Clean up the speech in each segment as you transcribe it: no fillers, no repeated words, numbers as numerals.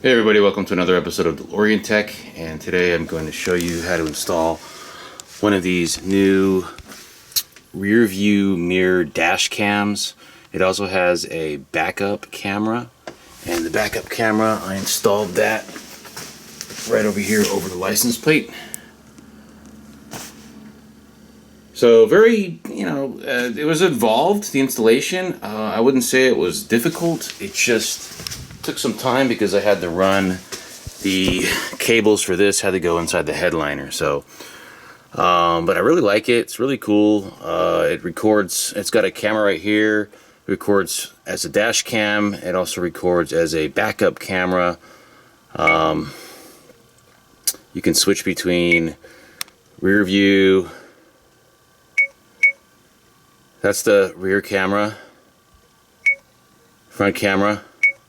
Hey everybody, welcome to another episode of DeLoreanTECH, and today I'm going to show you how to install one of these new rear view mirror dash cams. It also has a backup camera, and the backup camera, I installed that right over here over the license plate. So very, it was involved, the installation. I wouldn't say it was difficult. It just took some time because I had to run the cables for this, had to go inside the headliner. So, but I really like it. It's really cool. It records, it's got a camera right here. It records as a dash cam. It also records as a backup camera. You can switch between rear view. That's the rear camera, front camera,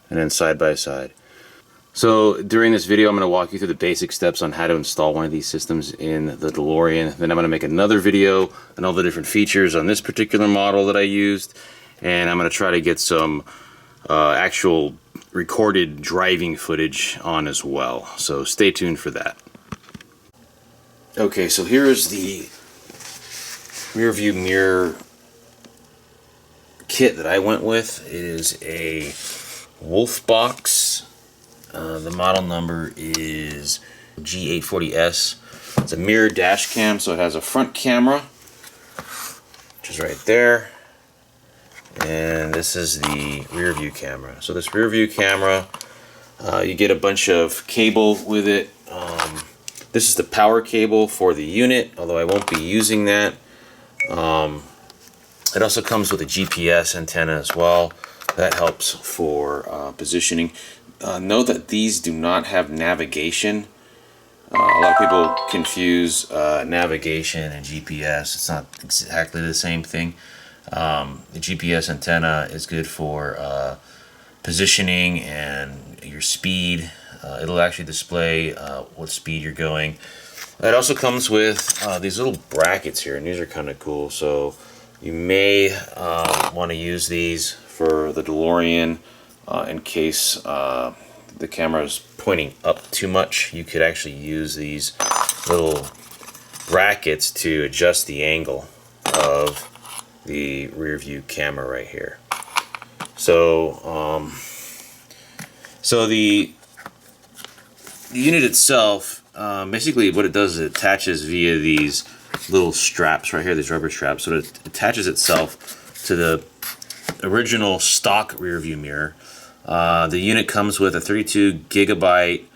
and then side by side. So during this video I'm going to walk you through the basic steps on how to install one of these systems in the DeLorean. Then I'm going to make another video on all the different features on this particular model that I used, and I'm going to try to get some actual recorded driving footage on as well. So stay tuned for that. Okay, so here is the rear view mirror kit that I went with. It is a Wolf box. The model number is G840S. It's a mirror dash cam, so it has a front camera, which is right there, and this is the rear view camera. So this rear view camera, you get a bunch of cable with it. This is the power cable for the unit, although I won't be using that. It also comes with a GPS antenna as well. That helps for positioning. Note that these do not have navigation. A lot of people confuse navigation and GPS. It's not exactly the same thing. The GPS antenna is good for positioning and your speed. It'll actually display what speed you're going. It also comes with these little brackets here, and these are kind of cool. So you may want to use these for the DeLorean in case the camera is pointing up too much. You could actually use these little brackets to adjust the angle of the rear view camera right here. So, the unit itself, basically what it does is it attaches via these little straps right here, these rubber straps. So it attaches itself to the original stock rear view mirror. The unit comes with a 32 gigabyte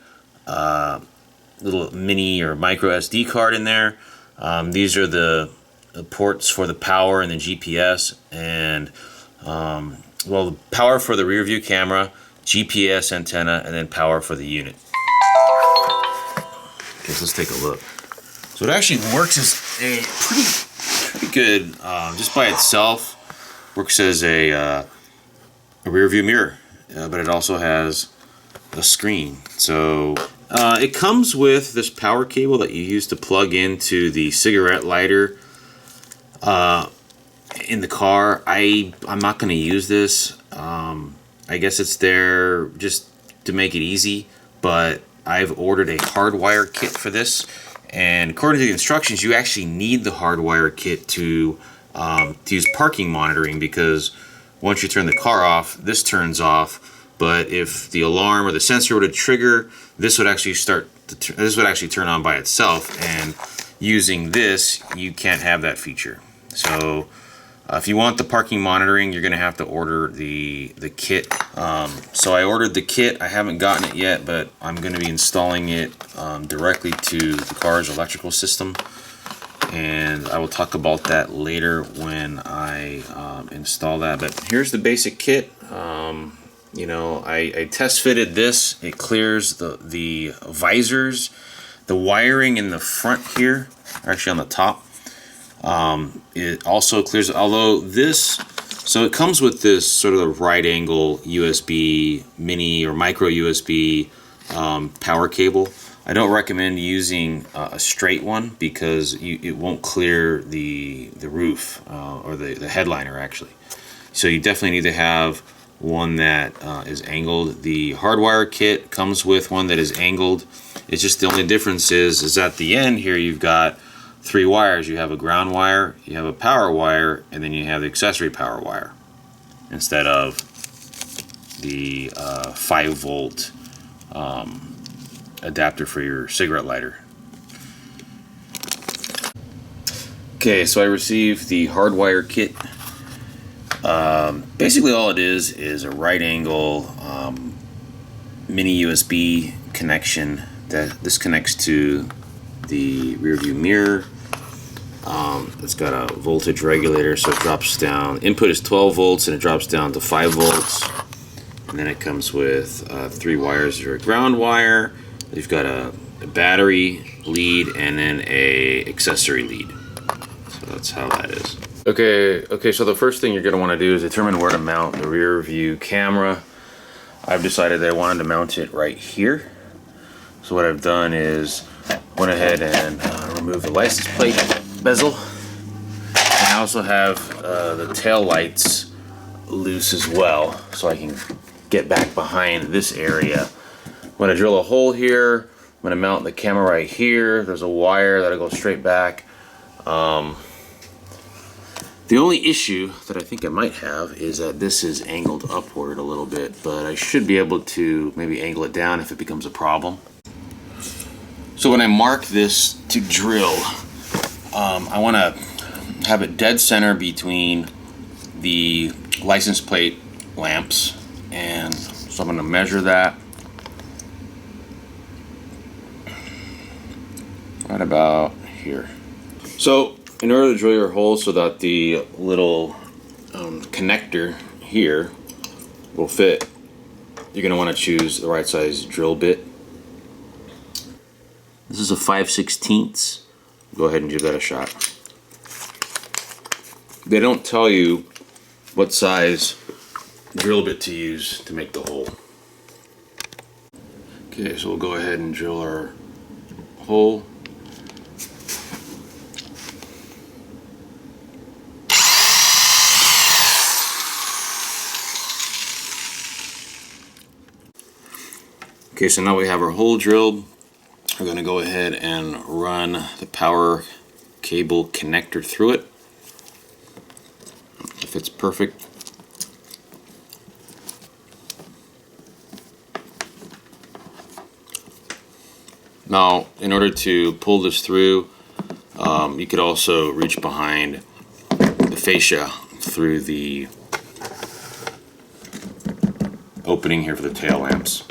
little mini or micro SD card in there. These are the ports for the power and the GPS, and well, the power for the rear view camera, GPS antenna, and then power for the unit. Okay, so let's take a look. So it actually works as a pretty good, just by itself, works as a rear view mirror, but it also has a screen. So it comes with this power cable that you use to plug into the cigarette lighter in the car. I'm not going to use this. I guess it's there just to make it easy, but I've ordered a hardwire kit for this. And according to the instructions, you actually need the hardwire kit to use parking monitoring, because once you turn the car off, this turns off. But if the alarm or the sensor were to trigger, this would actually turn on by itself. And using this, you can't have that feature. So if you want the parking monitoring, you're going to have to order the kit. So I ordered the kit. I haven't gotten it yet, but I'm going to be installing it directly to the car's electrical system, and I will talk about that later when I install that. But here's the basic kit. I test fitted this. It clears the visors. The wiring in the front here, actually on the top, it also clears, although this, so it comes with this sort of the right angle USB mini or micro USB power cable. I don't recommend using a straight one because it won't clear the roof or the headliner actually. So you definitely need to have one that is angled. The hardwire kit comes with one that is angled. It's just the only difference is at the end here you've got 3 wires. You have a ground wire, you have a power wire, and then you have the accessory power wire instead of the 5-volt adapter for your cigarette lighter. Okay, so I received the hardwire kit. Basically all it is a right angle mini USB connection that this connects to the rear view mirror. It's got a voltage regulator, so it drops down. Input is 12 volts and it drops down to 5 volts. And then it comes with 3 wires. There's a ground wire. You've got a battery lead and then a accessory lead. So that's how that is. Okay, so the first thing you're going to want to do is determine where to mount the rear view camera. I've decided that I wanted to mount it right here. So what I've done is went ahead and removed the license plate bezel. And I also have the tail lights loose as well, so I can get back behind this area. I'm going to drill a hole here. I'm going to mount the camera right here. There's a wire that'll go straight back. The only issue that I think I might have is that this is angled upward a little bit, but I should be able to maybe angle it down if it becomes a problem. So when I mark this to drill, I want to have it dead center between the license plate lamps, and so I'm going to measure that right about here. So in order to drill your hole so that the little connector here will fit, you're going to want to choose the right size drill bit. This is a 5/16. Go ahead and give that a shot. They don't tell you what size drill bit to use to make the hole. Okay, so we'll go ahead and drill our hole. Okay, so now we have our hole drilled. We're going to go ahead and run the power cable connector through it. If it's perfect. Now, in order to pull this through, you could also reach behind the fascia through the opening here for the tail lamps.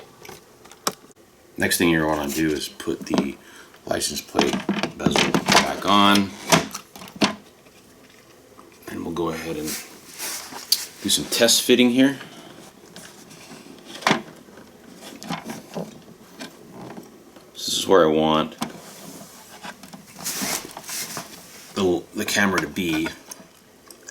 Next thing you're going to do is put the license plate bezel back on, and we'll go ahead and do some test fitting here. This is where I want the camera to be,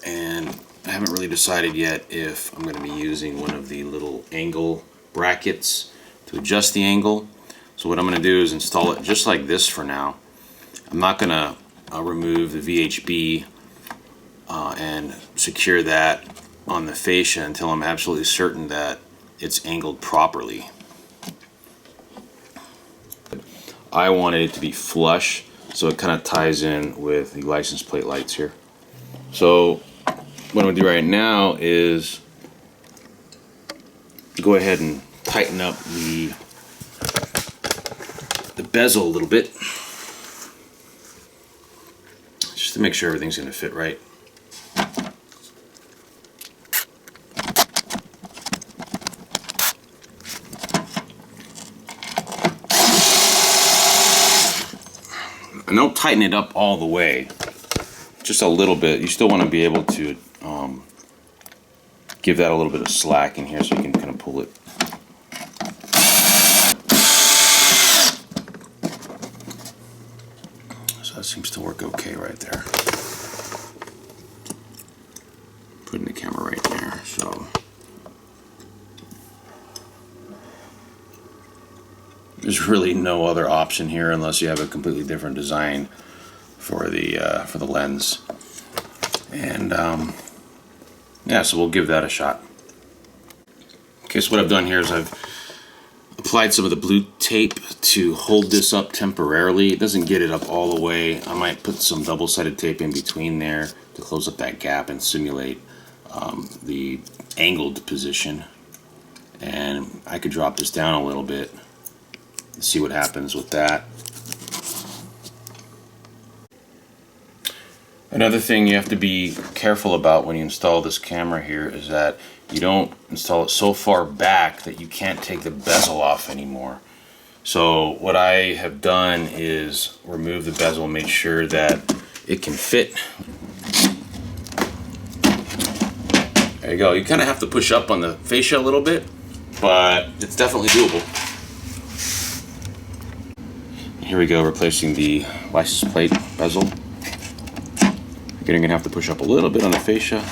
and I haven't really decided yet if I'm going to be using one of the little angle brackets to adjust the angle. So what I'm going to do is install it just like this for now. I'm not going to remove the VHB and secure that on the fascia until I'm absolutely certain that it's angled properly. I wanted it to be flush, so it kind of ties in with the license plate lights here. So what I'm going to do right now is go ahead and tighten up the bezel a little bit, just to make sure everything's going to fit right. And don't tighten it up all the way, just a little bit. You still want to be able to give that a little bit of slack in here so you can kind of pull it. So that seems to work okay right there. Putting the camera right there. So there's really no other option here unless you have a completely different design for the lens. And yeah, so we'll give that a shot. Okay, so what I've done here is I've applied some of the blue tape to hold this up temporarily. It doesn't get it up all the way. I might put some double-sided tape in between there to close up that gap and simulate the angled position. And I could drop this down a little bit and see what happens with that. Another thing you have to be careful about when you install this camera here is that you don't install it so far back that you can't take the bezel off anymore. So what I have done is remove the bezel, made sure that it can fit. There you go. You kind of have to push up on the fascia a little bit, but it's definitely doable. Here we go, replacing the license plate bezel. Again, you're going to have to push up a little bit on the fascia.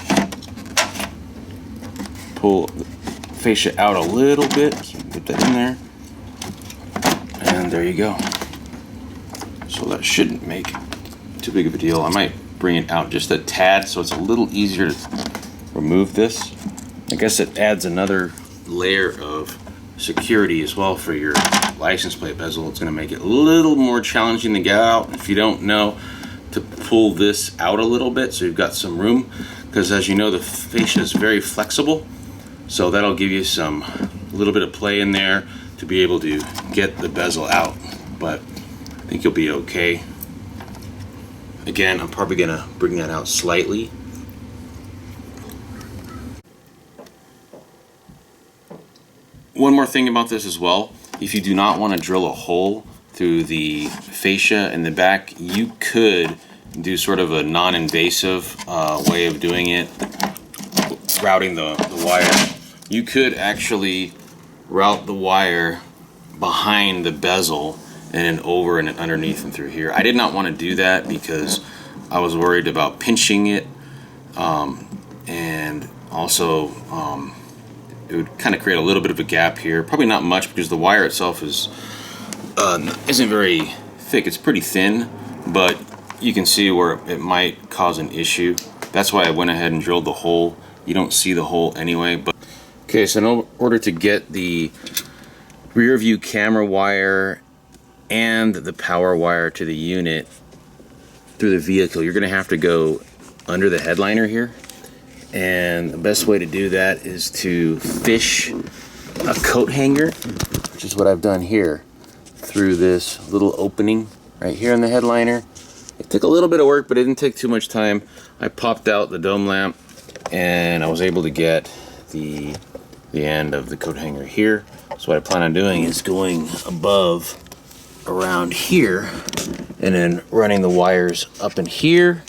Pull the fascia out a little bit, so put that in there. And there you go. So that shouldn't make too big of a deal. I might bring it out just a tad so it's a little easier to remove this. I guess it adds another layer of security as well for your license plate bezel. It's going to make it a little more challenging to get out if you don't know to pull this out a little bit so you've got some room, because as you know the fascia is very flexible, so that'll give you some little bit of play in there to be able to get the bezel out, but I think you'll be okay. Again, I'm probably gonna bring that out slightly. One more thing about this as well, if you do not want to drill a hole through the fascia in the back, you could do sort of a non-invasive way of doing it, routing the wire. You could actually route the wire behind the bezel and then over and underneath and through here. I did not want to do that because I was worried about pinching it, and also it would kind of create a little bit of a gap here. Probably not much because the wire itself is isn't very thick. It's pretty thin, but you can see where it might cause an issue. That's why I went ahead and drilled the hole. You don't see the hole anyway. But okay, so in order to get the rear view camera wire and the power wire to the unit through the vehicle, you're gonna have to go under the headliner here. And the best way to do that is to fish a coat hanger, which is what I've done here, through this little opening right here in the headliner. It took a little bit of work, but it didn't take too much time. I popped out the dome lamp and I was able to get the end of the coat hanger here. So what I plan on doing is going above around here and then running the wires up in here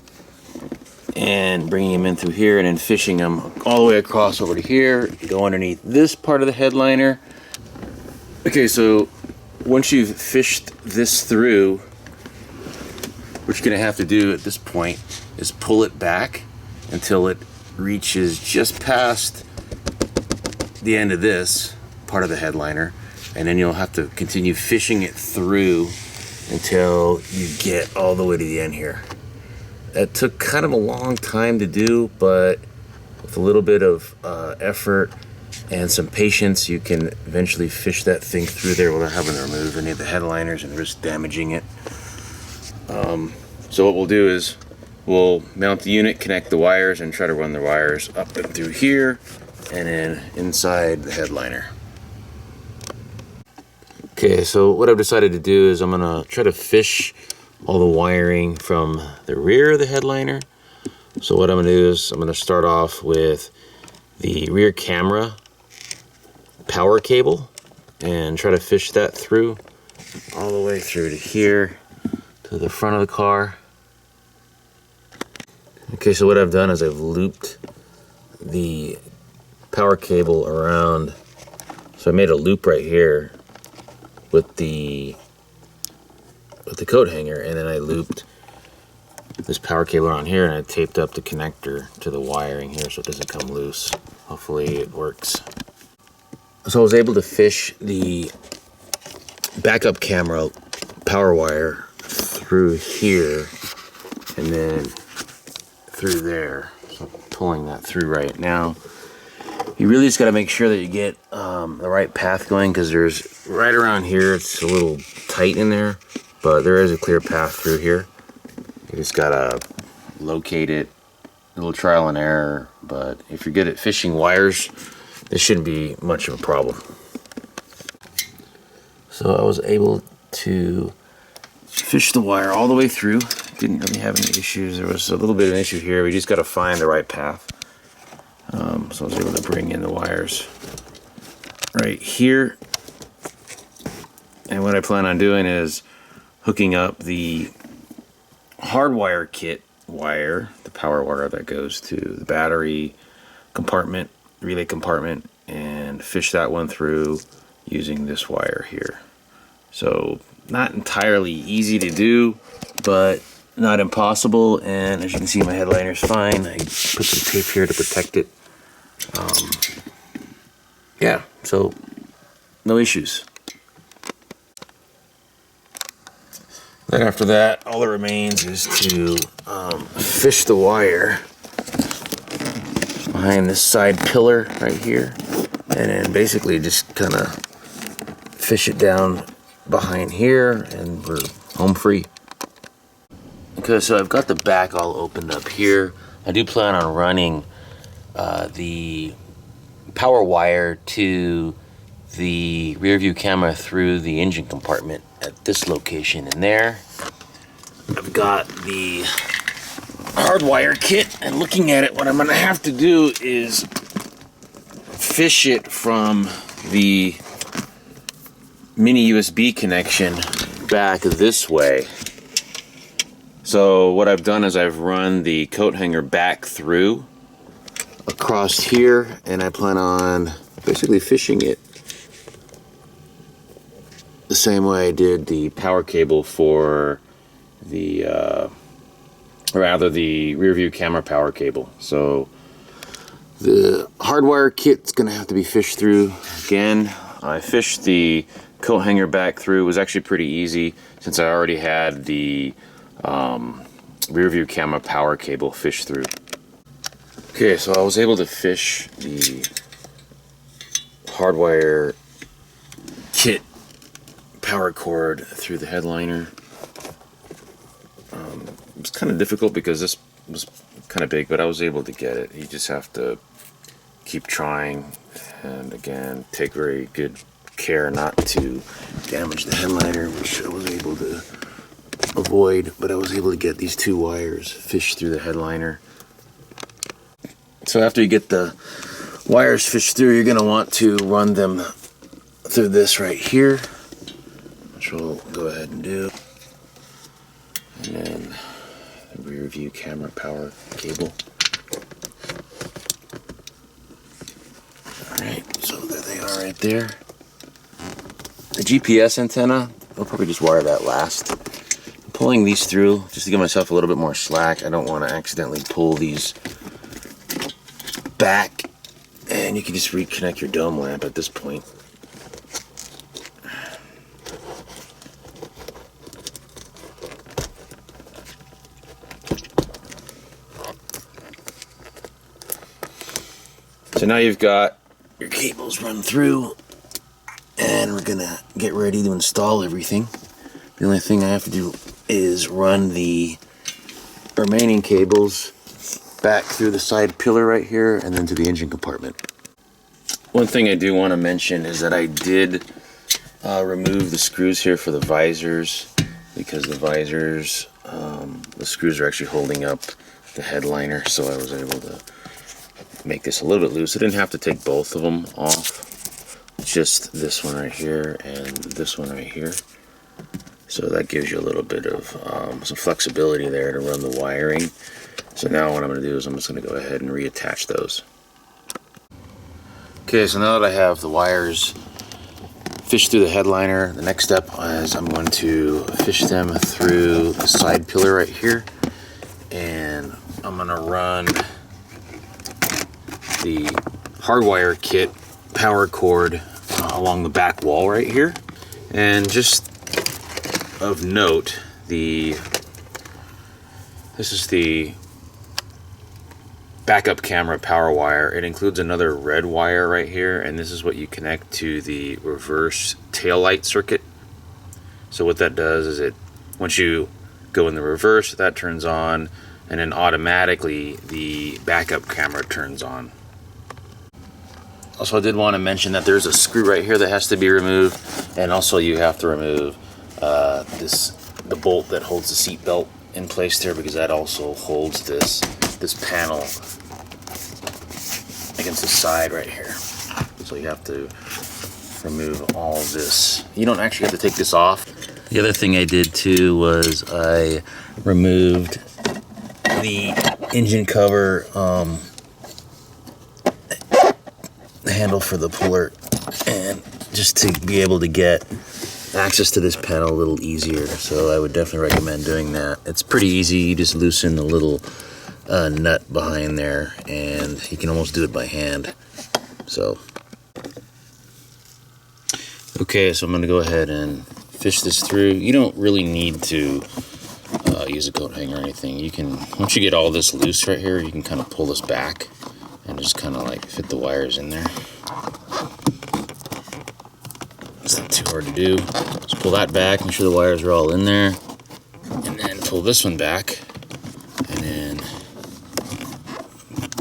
and bringing them in through here and then fishing them all the way across over to here, go underneath this part of the headliner. Okay, so once you've fished this through, what you're going to have to do at this point is pull it back until it reaches just past the end of this part of the headliner, and then you'll have to continue fishing it through until you get all the way to the end here. That took kind of a long time to do, but with a little bit of effort and some patience, you can eventually fish that thing through there without having to remove any of the headliners and risk damaging it. So what we'll do is we'll mount the unit, connect the wires, and try to run the wires up and through here and then inside the headliner. Okay, so what I've decided to do is I'm gonna try to fish all the wiring from the rear of the headliner. So what I'm gonna do is I'm gonna start off with the rear camera power cable and try to fish that through all the way through to here to the front of the car. Okay, so what I've done is I've looped the power cable around. So I made a loop right here with the coat hanger, and then I looped this power cable on here and I taped up the connector to the wiring here so it doesn't come loose. Hopefully it works. So I was able to fish the backup camera power wire through here and then through there. So I'm pulling that through right now. You really just got to make sure that you get the right path going, because there's right around here it's a little tight in there, but there is a clear path through here. You just got to locate it, a little trial and error, but if you're good at fishing wires, this shouldn't be much of a problem. So I was able to fish the wire all the way through. Didn't really have any issues. There was a little bit of an issue here. We just got to find the right path. So I was able to bring in the wires right here. And what I plan on doing is hooking up the hardwire kit wire, the power wire that goes to the battery compartment, relay compartment, and fish that one through using this wire here. So not entirely easy to do, but not impossible. And as you can see, my headliner's fine. I put some tape here to protect it. Yeah, so no issues. Then after that, all that remains is to fish the wire behind this side pillar right here, and then basically just kind of fish it down behind here, and we're home free. Okay, so I've got the back all opened up here. I do plan on running the power wire to the rear view camera through the engine compartment at this location in there. I've got the hardwire kit, and looking at it, what I'm gonna have to do is fish it from the mini USB connection back this way. So what I've done is I've run the coat hanger back through across here, and I plan on basically fishing it the same way I did the power cable for the the rear view camera power cable. So the hardwire kit's gonna have to be fished through again. I fished the coat hanger back through. It was actually pretty easy since I already had the rear view camera power cable fished through. Okay, so I was able to fish the hardwire kit power cord through the headliner. It was kind of difficult because this was kind of big, but I was able to get it. You just have to keep trying, and again, take very good care not to damage the headliner, which I was able to avoid, but I was able to get these two wires fished through the headliner. So after you get the wires fished through, you're going to want to run them through this right here, which we'll go ahead and do. And then the rear view camera power cable. Alright, so there they are right there. The GPS antenna, I'll probably just wire that last. I'm pulling these through just to give myself a little bit more slack. I don't want to accidentally pull these back, and you can just reconnect your dome lamp at this point. So now you've got your cables run through, and we're gonna get ready to install everything. The only thing I have to do is run the remaining cables back through the side pillar right here and then to the engine compartment. One thing I do want to mention is that I did remove the screws here for the visors, because the visors, the screws are actually holding up the headliner, so I was able to make this a little bit loose. I didn't have to take both of them off, just this one right here and this one right here. So that gives you a little bit of some flexibility there to run the wiring. So now what I'm going to do is I'm just going to go ahead and reattach those. Okay, so now that I have the wires fished through the headliner, the next step is I'm going to fish them through the side pillar right here, and I'm going to run the hardwire kit power cord along the back wall right here. And just of note, this is the backup camera power wire. It includes another red wire right here, and this is what you connect to the reverse taillight circuit. So what that does is once you go in the reverse, that turns on, and then automatically the backup camera turns on. Also, I did want to mention that there's a screw right here that has to be removed, and also you have to remove the bolt that holds the seat belt in place there, because that also holds this panel against the side right here. So you have to remove all this. You don't actually have to take this off. The other thing I did too was I removed the engine cover handle for the puller, and just to be able to get access to this panel a little easier. So I would definitely recommend doing that. It's pretty easy. You just loosen the little nut behind there, and you can almost do it by hand. So okay, so I'm gonna go ahead and fish this through. You don't really need to use a coat hanger or anything. You can, once you get all this loose right here, you can kind of pull this back and just kind of like fit the wires in there. It's not too hard to do. Just pull that back, make sure the wires are all in there, and then pull this one back, and then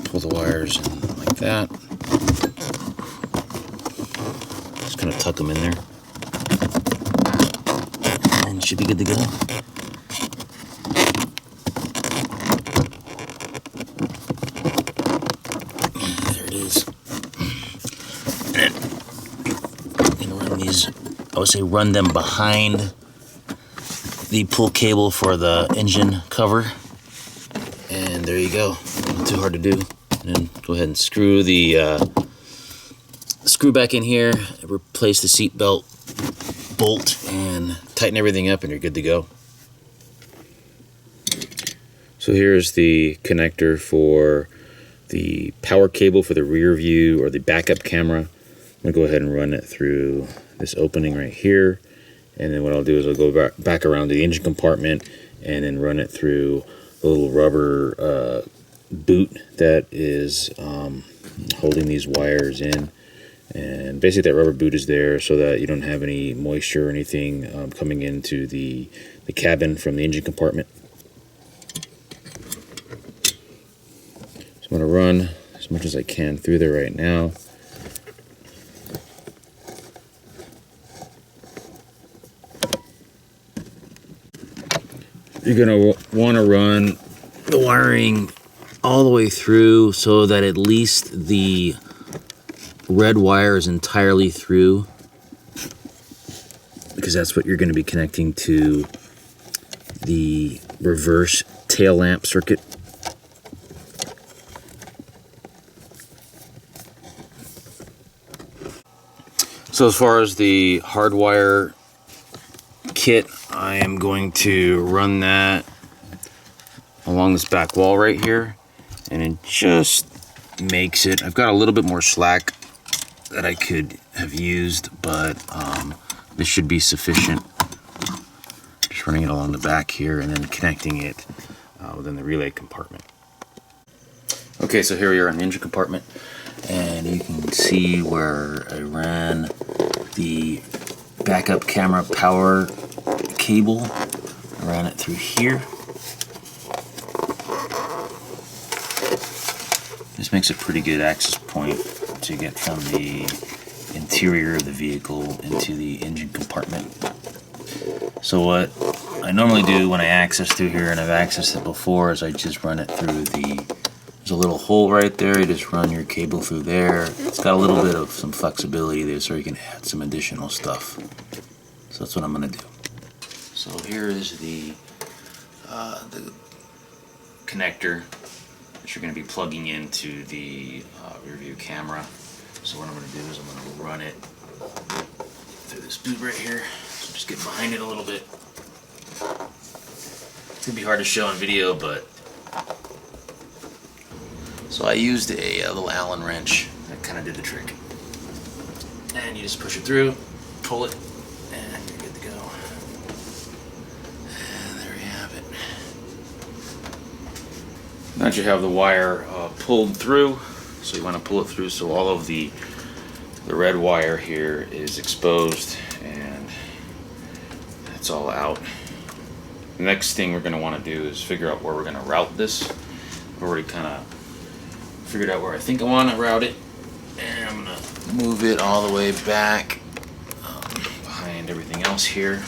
pull the wires in like that. Just kind of tuck them in there, and you should be good to go. I would say run them behind the pull cable for the engine cover, and there you go. Not too hard to do. And then go ahead and screw the screw back in here, replace the seat belt bolt, and tighten everything up, and you're good to go. So here's the connector for the power cable for the rear view or the backup camera. I'm gonna go ahead and run it through this opening right here, and then what I'll do is I'll go back around to the engine compartment and then run it through a little rubber boot that is holding these wires in. And basically that rubber boot is there so that you don't have any moisture or anything coming into the cabin from the engine compartment. So I'm going to run as much as I can through there right now. You're going to want to run the wiring all the way through so that at least the red wire is entirely through, because that's what you're going to be connecting to the reverse tail lamp circuit. So as far as the hardwire kit, I am going to run that along this back wall right here, and it just makes it, I've got a little bit more slack that I could have used, but this should be sufficient. Just running it along the back here and then connecting it within the relay compartment. Okay, so here we are in the engine compartment, and you can see where I ran the backup camera power cable. I ran it through here. This makes a pretty good access point to get from the interior of the vehicle into the engine compartment. So what I normally do when I access through here, and I've accessed it before, is I just run it through there's a little hole right there. You just run your cable through there. It's got a little bit of some flexibility there, so you can add some additional stuff. So that's what I'm going to do. So here is the connector that you're going to be plugging into the rear view camera. So what I'm going to do is I'm going to run it through this boot right here. So just get behind it a little bit. It's going to be hard to show on video, but so I used a little Allen wrench that kind of did the trick. And you just push it through, pull it, and you're good to go. And there you have it. Now that you have the wire pulled through, so you want to pull it through so all of the red wire here is exposed and it's all out. The next thing we're going to want to do is figure out where we're going to route this. I've already kind of figured out where I think I want to route it, and I'm going to move it all the way back behind everything else here.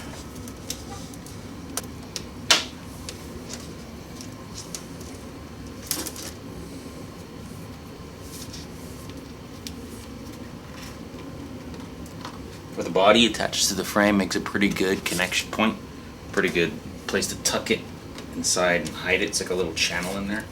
For the body, attaches to the frame, makes a pretty good connection point, pretty good place to tuck it inside and hide it. It's like a little channel in there.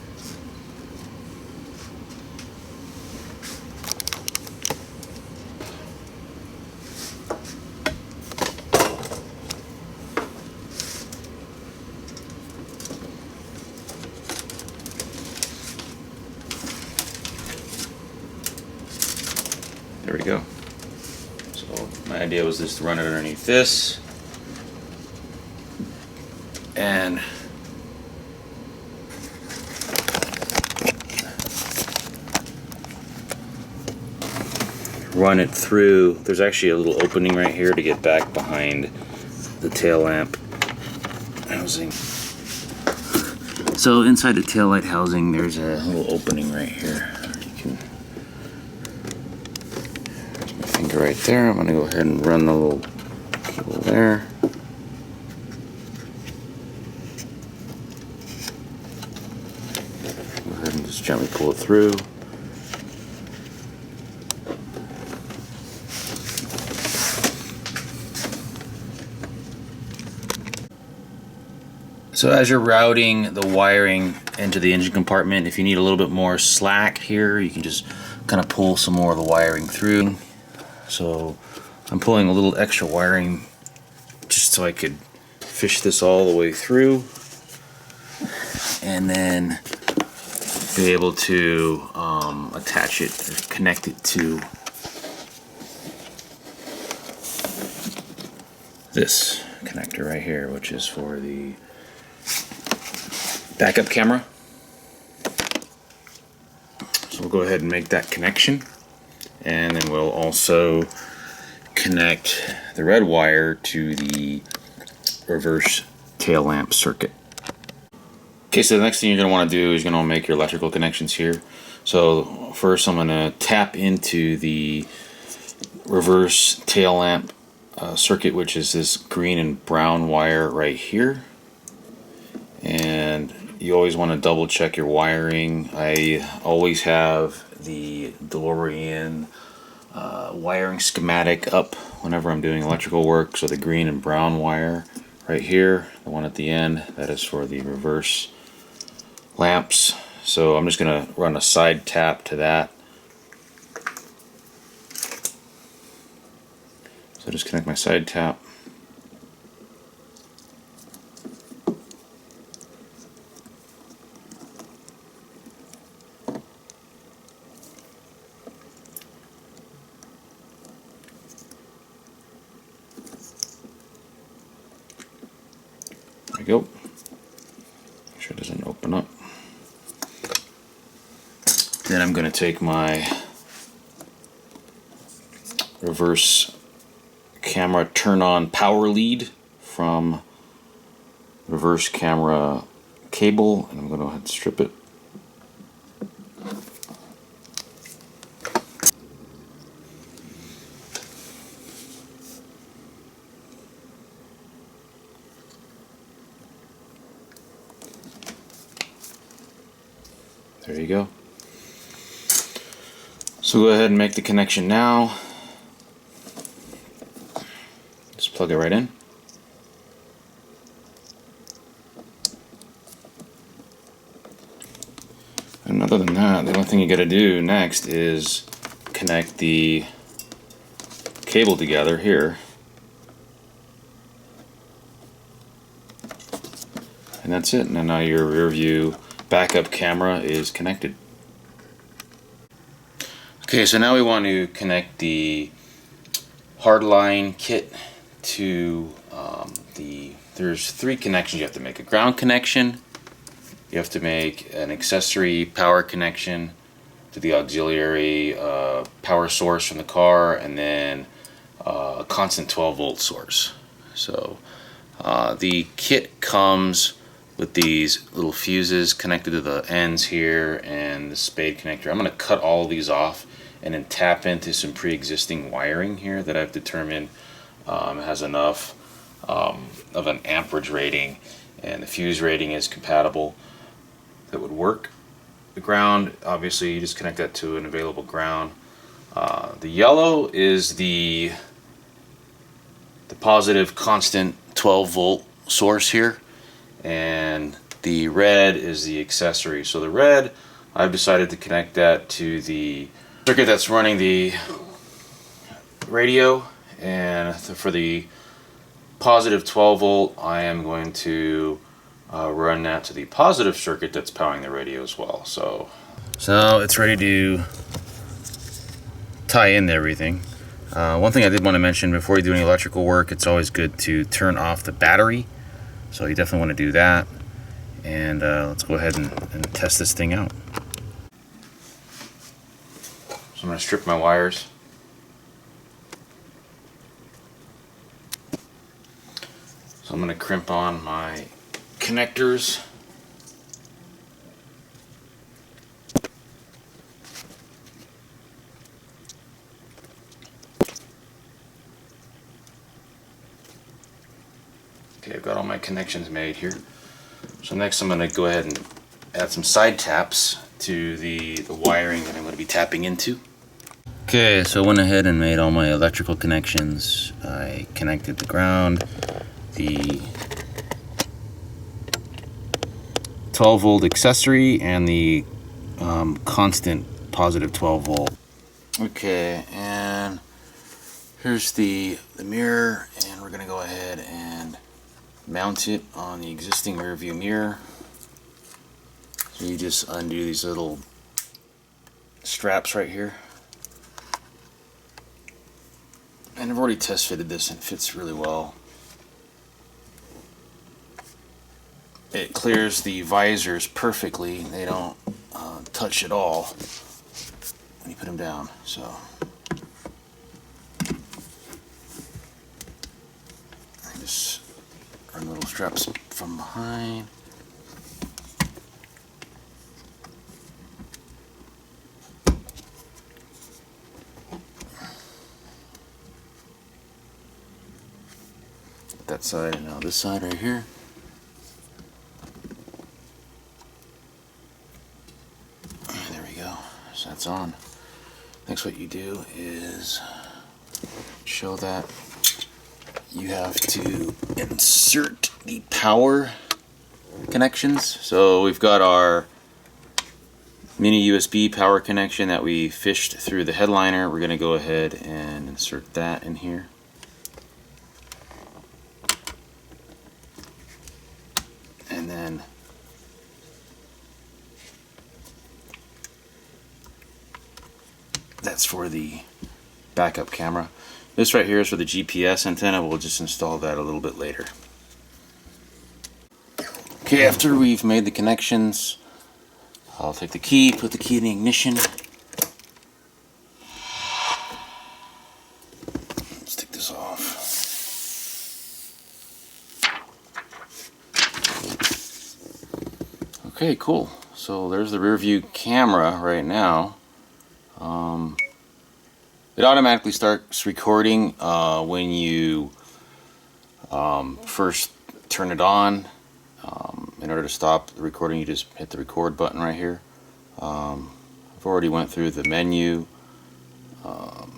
There we go. So my idea was just to run it underneath this and run it through. There's actually a little opening right here to get back behind the tail lamp housing. So inside the tail light housing there's a little opening right here. Right there. I'm going to go ahead and run the little cable there. Go ahead and just gently pull it through. So as you're routing the wiring into the engine compartment, if you need a little bit more slack here, you can just kind of pull some more of the wiring through. So I'm pulling a little extra wiring just so I could fish this all the way through and then be able to attach it or connect it to this connector right here, which is for the backup camera. So we'll go ahead and make that connection. And then we'll also connect the red wire to the reverse tail lamp circuit. Okay, so the next thing you're going to want to do is you're going to make your electrical connections here. So first I'm going to tap into the reverse tail lamp circuit, which is this green and brown wire right here. And you always want to double check your wiring. I always have the DeLorean wiring schematic up whenever I'm doing electrical work. So the green and brown wire right here, the one at the end, that is for the reverse lamps. So I'm just going to run a side tap to that. So just connect my side tap. There we go. Make sure it doesn't open up. Then I'm going to take my reverse camera turn on power lead from reverse camera cable, and I'm going to go ahead and strip it. There you go. So go ahead and make the connection now. Just plug it right in. And other than that, the only thing you got to do next is connect the cable together here. And that's it. And now your rear view backup camera is connected. Okay, so now we want to connect the hardline kit to there's three connections you have to make. A ground connection, you have to make an accessory power connection to the auxiliary power source from the car, and then a constant 12-volt source. So the kit comes with these little fuses connected to the ends here and the spade connector. I'm going to cut all of these off and then tap into some pre-existing wiring here that I've determined has enough of an amperage rating, and the fuse rating is compatible, that would work. The ground, obviously you just connect that to an available ground. The yellow is the positive constant 12-volt source here, and the red is the accessory. So the red, I've decided to connect that to the circuit that's running the radio, and for the positive 12-volt I am going to run that to the positive circuit that's powering the radio as well. So it's ready to tie in everything. One thing I did want to mention before you do any electrical work, it's always good to turn off the battery. So you definitely want to do that. And let's go ahead and test this thing out. So I'm going to strip my wires. So I'm going to crimp on my connectors. Okay, I've got all my connections made here. So next I'm going to go ahead and add some side taps to the wiring that I'm going to be tapping into. Okay, so I went ahead and made all my electrical connections. I connected the ground, the 12-volt accessory, and the constant positive 12-volt. Okay, and here's the mirror, and we're going to go ahead and mount it on the existing rear view mirror. So you just undo these little straps right here. And I've already test fitted this and it fits really well. It clears the visors perfectly. They don't touch at all when you put them down. So I just run little straps from behind. That side, and now this side right here. There we go. So that's on. Next, what you do is show that you have to insert the power connections. So we've got our mini USB power connection that we fished through the headliner. We're going to go ahead and insert that in here. And then that's for the backup camera. This right here is for the GPS antenna. We'll just install that a little bit later. Okay, after we've made the connections, I'll take the key, put the key in the ignition. Let's take this off. Okay, cool. So there's the rear view camera right now. It automatically starts recording when you first turn it on. In order to stop the recording, you just hit the record button right here. I've already went through the menu. And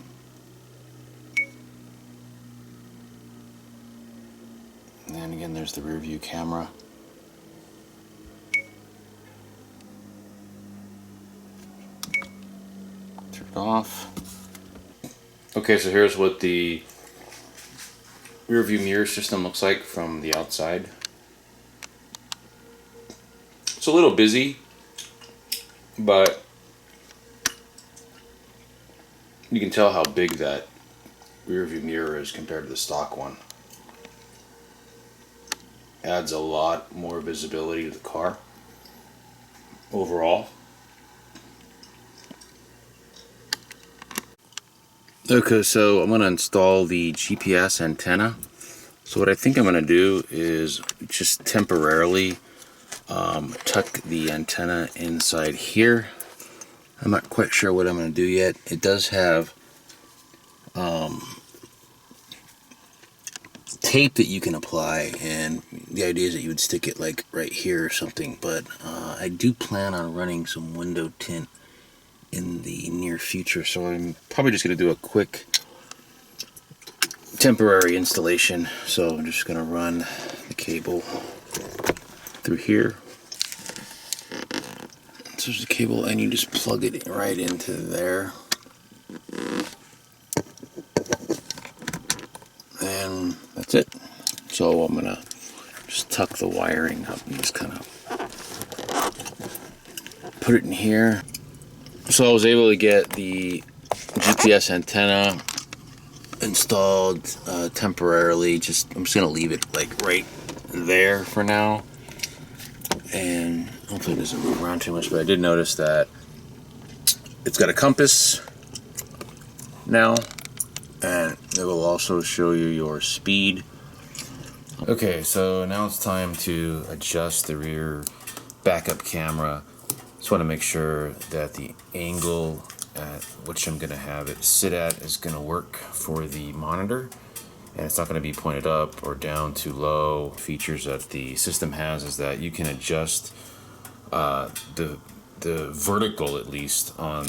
then again, there's the rear view camera. Turn it off. Okay, so here's what the rear view mirror system looks like from the outside. It's a little busy, but you can tell how big that rear view mirror is compared to the stock one. Adds a lot more visibility to the car. overall. Okay, so I'm going to install the GPS antenna. So what I think I'm going to do is just temporarily tuck the antenna inside here. I'm not quite sure what I'm going to do yet. It does have tape that you can apply, and the idea is that you would stick it like right here or something, but I do plan on running some window tint in the near future, so I'm probably just going to do a quick temporary installation. So I'm just going to run the cable through here. So there's the cable, and you just plug it right into there. And that's it. So I'm going to just tuck the wiring up and just kind of put it in here. So I was able to get the GPS antenna installed temporarily. I'm just going to leave it like right there for now, and hopefully it doesn't move around too much. But I did notice that it's got a compass now, and it will also show you your speed. Okay, so now it's time to adjust the rear backup camera. Just want to make sure that the angle at which I'm going to have it sit at is going to work for the monitor, and it's not going to be pointed up or down too low. Features that the system has is that you can adjust the vertical, at least on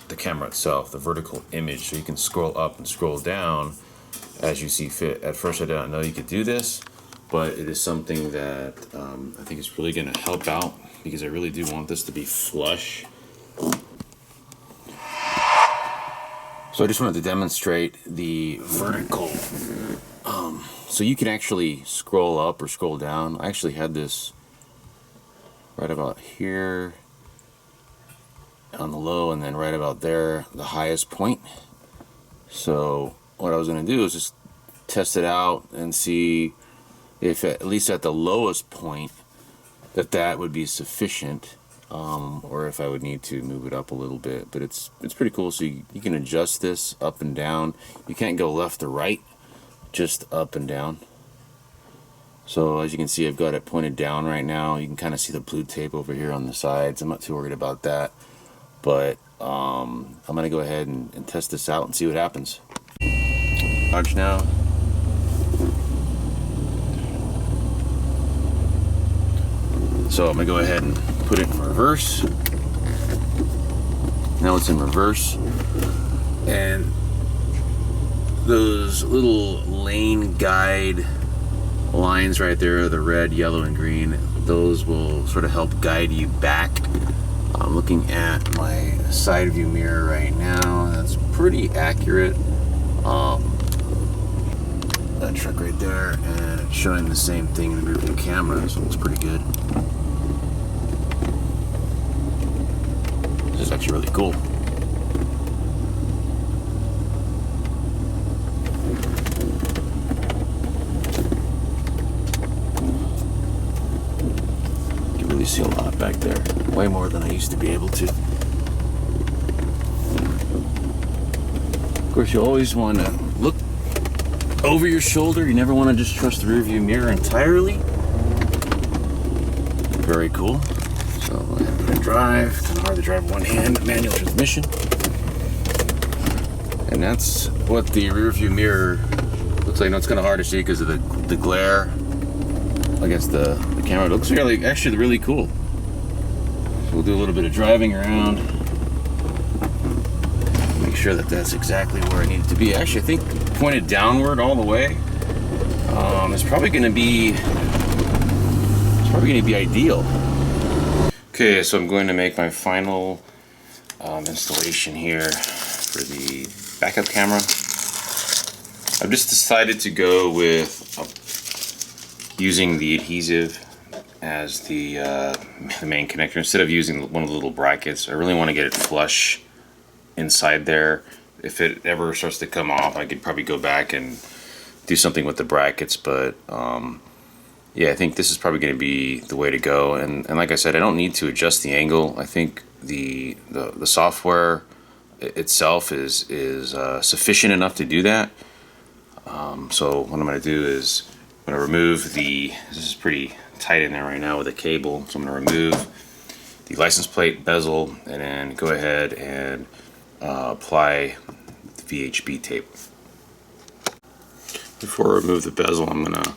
the camera itself, the vertical image, so you can scroll up and scroll down as you see fit. At first I did not know you could do this, but it is something that I think is really going to help out, because I really do want this to be flush. So I just wanted to demonstrate the vertical. So you can actually scroll up or scroll down. I actually had this right about here on the low, and then right about there, the highest point. So what I was going to do is just test it out and see if at least at the lowest point that would be sufficient, or if I would need to move it up a little bit. But it's pretty cool. So you can adjust this up and down. You can't go left or right, just up and down. So as you can see, I've got it pointed down right now. You can kind of see the blue tape over here on the sides. I'm not too worried about that, but I'm gonna go ahead and test this out and see what happens. Charge now. So I'm gonna go ahead and put it in reverse. Now it's in reverse, and those little lane guide lines right there, the red, yellow, and green, those will sort of help guide you back. I'm looking at my side view mirror right now. That's pretty accurate. That truck right there, and it's showing the same thing in the rear view camera, so it looks pretty good. This is actually really cool. You can really see a lot back there. Way more than I used to be able to. Of course, you always want to look over your shoulder. You never want to just trust the rear view mirror entirely. Very cool. So I'm going to drive. Kind of hard to drive one hand, manual transmission. And that's what the rear view mirror looks like. Now it's kind of hard to see because of the glare against the camera. It looks actually really cool. So we'll do a little bit of driving around. Make sure that that's exactly where I need it to be. Actually, I think pointed downward all the way is probably going to be ideal. Okay, so I'm going to make my final installation here for the backup camera. I've just decided to go with using the adhesive as the main connector instead of using one of the little brackets. I really want to get it flush inside there. If it ever starts to come off, I could probably go back and do something with the brackets, but yeah, I think this is probably going to be the way to go. And like I said, I don't need to adjust the angle. I think the software itself is sufficient enough to do that. So what I'm going to do is I'm going to remove this is pretty tight in there right now with a cable, so I'm going to remove the license plate bezel and then go ahead and apply the VHB tape. Before I remove the bezel, I'm going to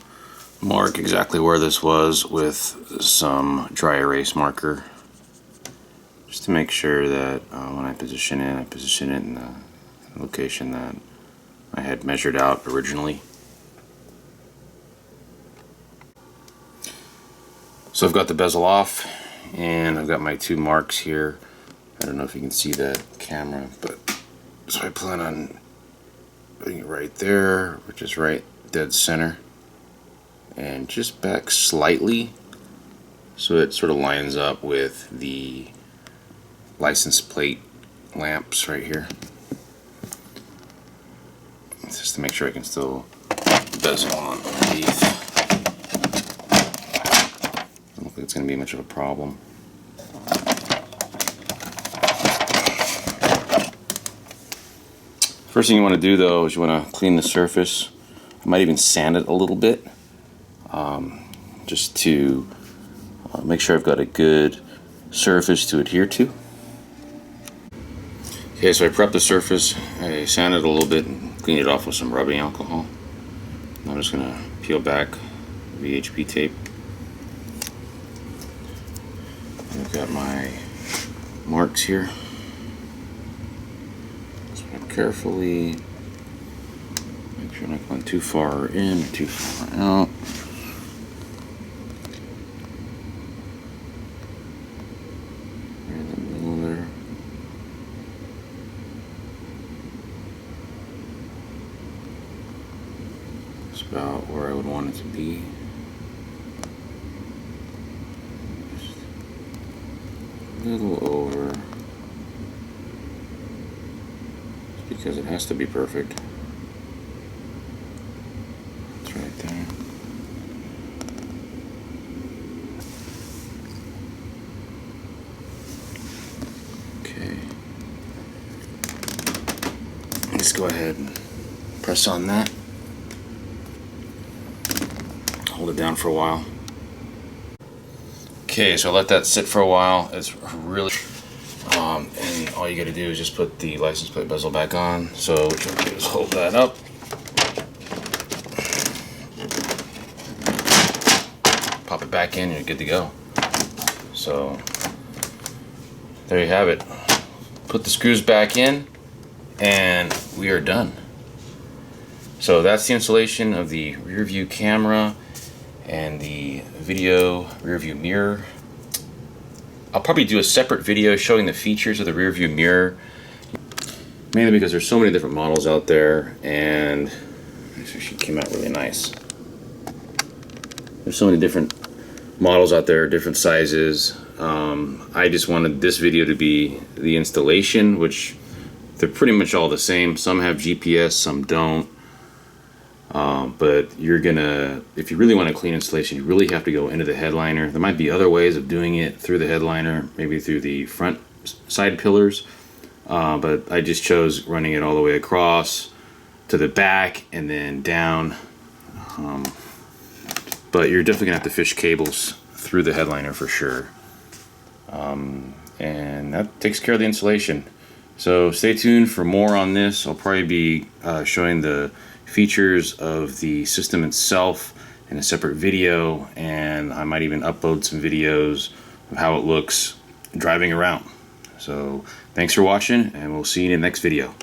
mark exactly where this was with some dry erase marker, just to make sure that when I position it in the location that I had measured out originally. So I've got the bezel off, and I've got my two marks here. I don't know if you can see that camera, but so I plan on putting it right there, which is right dead center, and just back slightly so it sort of lines up with the license plate lamps right here, just to make sure I can still bezel on underneath. I don't think it's going to be much of a problem. First thing you want to do though is you want to clean the surface. I might even sand it a little bit, just to make sure I've got a good surface to adhere to. Okay, so I prepped the surface, I sanded it a little bit and cleaned it off with some rubbing alcohol. I'm just going to peel back the VHB tape. I've got my marks here. Just want to carefully make sure I'm not going too far in or too far out. Right in the middle there. It's about where I would want it to be. A little over, because it has to be perfect. It's right there. Okay. Let's go ahead and press on that. Hold it down for a while. Okay, so let that sit for a while. It's really, and all you got to do is just put the license plate bezel back on. So what you'll do is hold that up, pop it back in, and you're good to go. So there you have it. Put the screws back in, and we are done. So that's the installation of the rear view camera and the video rear view mirror. I'll probably do a separate video showing the features of the rear view mirror, mainly because there's so many different models out there, and actually she came out really nice. There's so many different models out there, different sizes. I just wanted this video to be the installation, which they're pretty much all the same. Some have GPS, some don't. But you're gonna, if you really want a clean installation, you really have to go into the headliner. There might be other ways of doing it through the headliner, maybe through the front side pillars, but I just chose running it all the way across to the back and then down. But you're definitely gonna have to fish cables through the headliner for sure, and that takes care of the installation. So stay tuned for more on this. I'll probably be showing the features of the system itself in a separate video, and I might even upload some videos of how it looks driving around. So thanks for watching, and we'll see you in the next video.